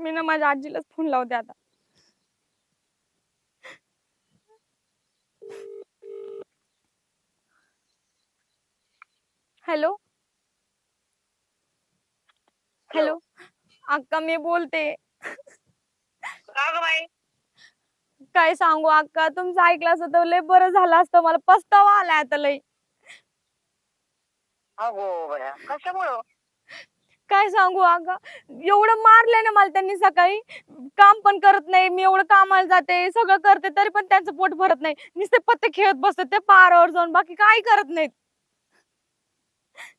मी ना माझ्या आजीलाच फोन लावते आता. Hello hello. हॅलो अक्का मी बोलते. का ग बाई? काय सांगू अक्का, तुमचं ऐकलं असतं तर लय बरं झालं असतं. मला पस्तावा आलाय आता लय. अगो बया, कशामुळं? काय सांगू अक्का, एवढं मारलंय ना मला त्यांनी सकाळी. काम पण करत नाही मी, एवढं कामाला जाते सगळं करते तरी पण त्यांचं पोट भरत नाही. नुसते पत्ते खेळत बसतात ते पारावर जाऊन, बाकी काही करत नाहीत.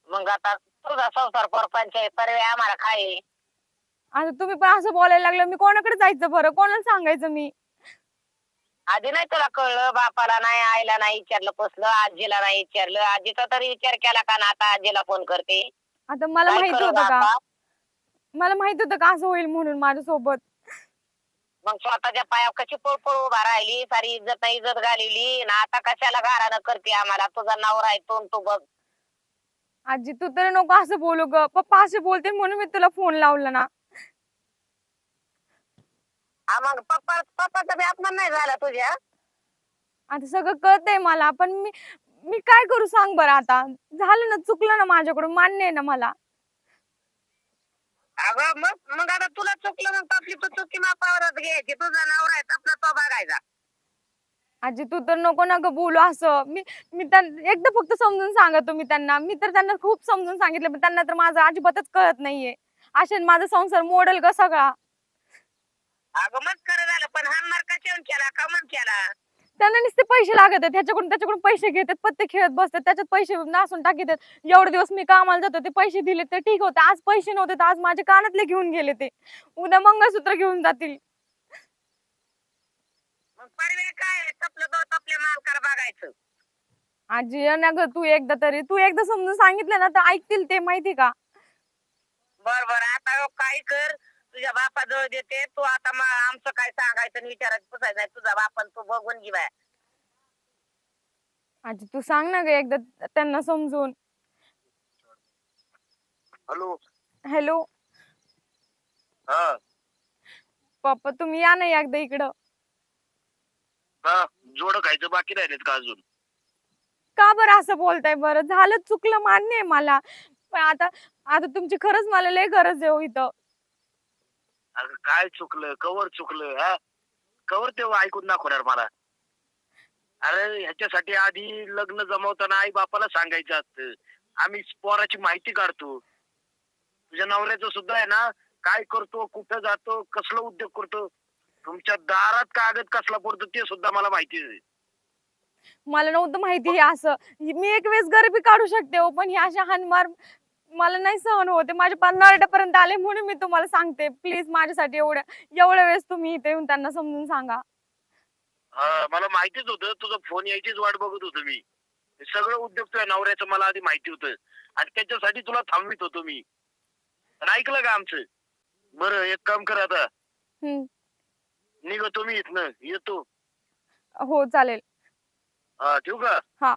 मग आता तुझा संसार परपंच परवे आम्हाला काय? आता तुम्ही पण असं बोलायला लागलं, मी कोणाकडे जायचं बरं, कोणाला सांगायचं मी? आधी नाही तुला कळलं? बापाला नाही, आईला नाही विचारलं कसलं, आजीला नाही विचारलं. आजीचा तरी विचार केला का ना? आता आजीला फोन करते. आता मला काय माहिती करू ग होतं का, आता? मला माहिती होतं का असं होईल म्हणून माझ्यासोबत. मग स्वतःच्या पायावर कशी पळपळ उभा राहिली, सारी इज्जत नाही इज्जत घालवली ना. आता कशाला गारानं करते आम्हाला? तुझा नवरा आहे तो, तू बघ. आजी तू तरी नको असं बोलू ग, पप्पा असे बोलते म्हणून मी तुला फोन लावला ना. हा मग पप्पाचा बी अपमान नाही झाला तुझ्या? आता सगळं कळतंय मला, पण मी मी काय करू सांग बरं आता. झालं ना, चुकलं ना माझ्याकडून, मान्य आहे ना मला. अगं मग मग आता तुला चुकलं मग आपली तू चुकी मापावरच घ्यायची. तुझा नवरा आहे आपला तो बघायचा. आजी तू तर नको ना ग बोलू असं. मी मी एकदा फक्त समजून सांगा तुम्ही त्यांना. मी तर त्यांना खूप समजून सांगितलं, पण त्यांना तर माझं अजिबातच कळत नाहीये. अशाने माझा संसार मोडेल ग सगळा. अगं मग खरं झालं, पण हानमार कशावर केला, का म्हणून केला? त्यांना नुसते पैसे लागत आहेत, त्याच्याकडून पैसे घेतात, पत्ते खेळत बसतात, त्याच्यात पैसे नासून टाकीतात. एवढे दिवस मी कामाला जातो, ते पैसे दिले ते ठीक होते. आज पैसे नव्हते तर आज माझे कानातले घेऊन गेले ते. उद्या मंगळसूत्र घेऊन जातील. मग परवे काय तपलं दोत आपल्या मालकाला बघायचं. आजी ना ग, तू एकदा समजून सांगितलं ना तर ऐकतील ते, माहिती का? बर बर, आता काय कर, तुझ्या बापाजवळ देते तू. आता आमचं काय सांगायचं आणि विचारायचं पुसायचं नाही. तुझा बापन तू बघून घे बाय. आजी तू सांग ना ग एकदा त्यांना समजून. हॅलो. हॅलो हा पप्पा, तुम्ही या ना एकदा इकडं. हा, जोड खायचं बाकी राहिलेत का अजून? का बरं असं बोलताय बरं? झालं, चुकलं, मान्य आहे मला. पण आता आता तुमची खरंच मला लय गरज आहे हो इथं. अगं काय चुकलं, कवर चुकलं, हा? कवर तेव्हा ऐकून दाखवणार मला? अरे ह्याच्यासाठी आधी लग्न जमवताना आई बापाला सांगायचं असतं. आम्ही पोराची माहिती काढतो. तुझ्या नवऱ्याचं सुद्धा आहे ना, काय करतो, कुठं जातो, कसला उद्योग करतो, तुमच्या दारात कागद कसला पडतो ते सुद्धा मला माहिती आहे. मला नव्हतं माहिती हे असं. मी एक वेळेस गरिबी काढू शकते हो, पण हे अशा हानमार मला नाही सहन होते. माझ्या नरड्यापर्यंत आले म्हणून मी तुम्हाला सांगते. प्लीज माझ्यासाठी एवढ्या वेळेस तुम्ही इथे येऊन त्यांना समजून सांगा. हा, मला माहितीच होतं तुझा फोन यायचीच वाट बघत होतो मी. हे सगळं उद्योग तुझ्या नवऱ्याचं मला आधी माहिती होतं आणि त्याच्यासाठी तुला थांबवित होतो मी. पण ऐकलं का आमचं? बरं एक काम कर, आता हम्म. निघतो मी इथनं, येतो. हो चालेल. हा, ठेवू का? हा.